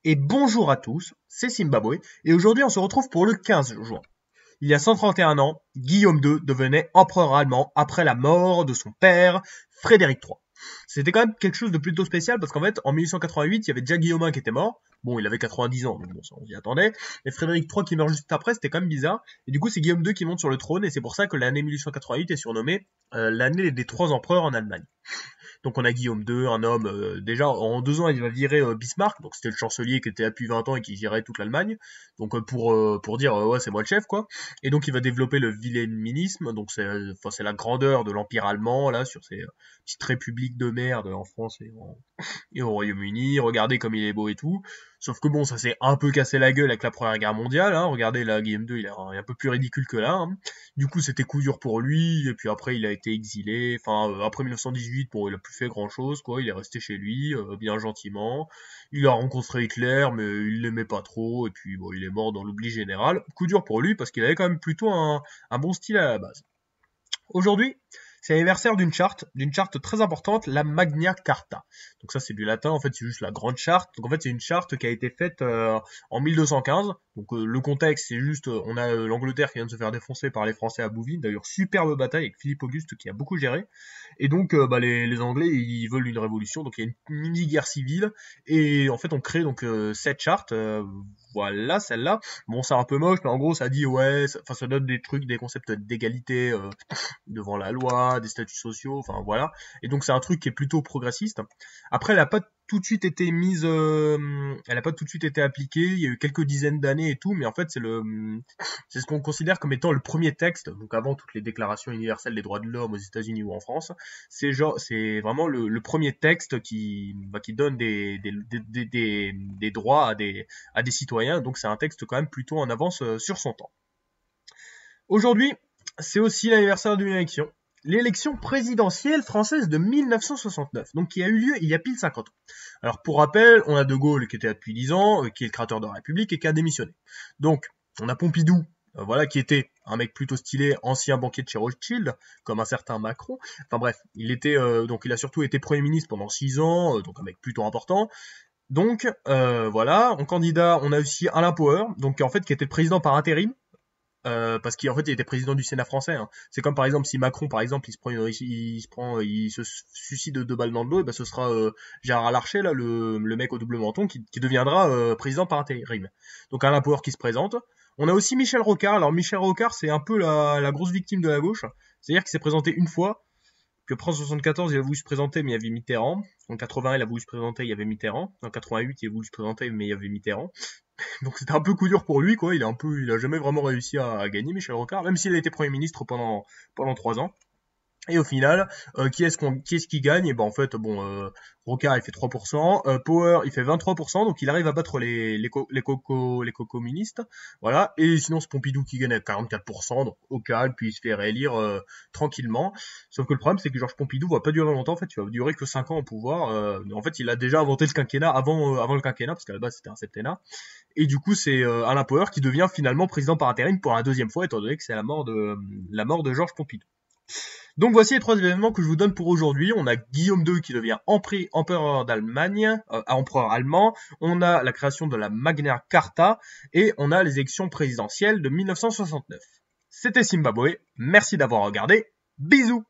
Et bonjour à tous, c'est Zimbabwe, et aujourd'hui on se retrouve pour le 15 juin. Il y a 131 ans, Guillaume II devenait empereur allemand après la mort de son père, Frédéric III. C'était quand même quelque chose de plutôt spécial parce qu'en fait, en 1888, il y avait déjà Guillaume I qui était mort. Bon, il avait 90 ans, donc bon, ça on s'y attendait. Et Frédéric III qui meurt juste après, c'était quand même bizarre. Et du coup, c'est Guillaume II qui monte sur le trône, et c'est pour ça que l'année 1888 est surnommée l'année des trois empereurs en Allemagne. Donc on a Guillaume II, un homme, déjà en 2 ans il va virer Bismarck, donc c'était le chancelier qui était là depuis 20 ans et qui gérait toute l'Allemagne, donc pour dire ouais c'est moi le chef quoi. Et donc il va développer le wilhelminisme, donc c'est la grandeur de l'empire allemand là sur ces petites républiques de merde en France et au Royaume-Uni, regardez comme il est beau et tout. Sauf que bon, ça s'est un peu cassé la gueule avec la Première Guerre mondiale, hein. Regardez là, Guillaume II, il est un peu plus ridicule que là, hein. Du coup, c'était coup dur pour lui, et puis après, il a été exilé. Enfin, après 1918, bon, il a plus fait grand-chose, quoi. Il est resté chez lui, bien gentiment. Il a rencontré Hitler, mais il l'aimait pas trop, et puis bon, il est mort dans l'oubli général. Coup dur pour lui, parce qu'il avait quand même plutôt un bon style à la base. Aujourd'hui, c'est l'anniversaire d'une charte très importante, la Magna Carta. Donc ça c'est du latin, en fait c'est juste la grande charte. Donc en fait c'est une charte qui a été faite en 1215. Donc le contexte c'est juste, on a l'Angleterre qui vient de se faire défoncer par les Français à Bouvines. D'ailleurs superbe bataille avec Philippe Auguste qui a beaucoup géré. Et donc les Anglais ils veulent une révolution, donc il y a une mini guerre civile. Et en fait on crée donc cette charte, voilà celle-là. Bon c'est un peu moche, mais en gros ça dit ouais, ça donne des trucs, des concepts d'égalité devant la loi, des statuts sociaux, enfin voilà. Et donc c'est un truc qui est plutôt progressiste. Après, elle a pas tout de suite été elle a pas tout de suite été appliquée. Il y a eu quelques dizaines d'années et tout, mais en fait c'est ce qu'on considère comme étant le premier texte. Donc avant toutes les déclarations universelles des droits de l'homme aux États-Unis ou en France, c'est vraiment le premier texte qui donne des droits à des citoyens. Donc c'est un texte quand même plutôt en avance sur son temps. Aujourd'hui, c'est aussi l'anniversaire d'une élection. L'élection présidentielle française de 1969, donc qui a eu lieu il y a pile 50 ans. Alors pour rappel, on a De Gaulle qui était là depuis 10 ans, qui est le créateur de la République et qui a démissionné. Donc on a Pompidou, voilà, qui était un mec plutôt stylé, ancien banquier de chez Rothschild, comme un certain Macron. Enfin bref, donc il a surtout été Premier ministre pendant 6 ans, donc un mec plutôt important. Donc voilà, en candidat, on a aussi Alain Poher, donc en fait qui était le président par intérim, parce qu'en fait il était président du Sénat français, hein. C'est comme par exemple si Macron par exemple il se suicide de 2 balles dans le dos, et ben ce sera Gérard Larcher là le mec au double menton qui deviendra président par intérim. Donc Alain Poher qui se présente. On a aussi Michel Rocard. Alors Michel Rocard c'est un peu la grosse victime de la gauche, c'est-à-dire qu'il s'est présenté une fois. Puis après en 74 il a voulu se présenter mais il y avait Mitterrand. En 80 il a voulu se présenter, il y avait Mitterrand. En 88 il a voulu se présenter mais il y avait Mitterrand. Donc c'était un peu coup dur pour lui, quoi. Il a jamais vraiment réussi à gagner, Michel Rocard, même s'il a été Premier ministre pendant 3 ans. Et au final, qui est-ce qui gagne? Et ben en fait, bon, Rocard il fait 3%, Power il fait 23%, donc il arrive à battre les communistes, voilà. Et sinon c'est Pompidou qui gagne à 44%, donc au calme, puis il se fait réélire tranquillement. Sauf que le problème c'est que Georges Pompidou va pas durer longtemps, en fait, il va durer que 5 ans au pouvoir. En fait, il a déjà inventé le quinquennat avant le quinquennat, parce qu'à la base c'était un septennat. Et du coup, c'est Alain Poher qui devient finalement président par intérim pour la 2e fois, étant donné que c'est la mort de Georges Pompidou. Donc voici les 3 événements que je vous donne pour aujourd'hui. On a Guillaume II qui devient empereur d'Allemagne, empereur allemand. On a la création de la Magna Carta et on a les élections présidentielles de 1969. C'était Zimbabwe. Merci d'avoir regardé. Bisous.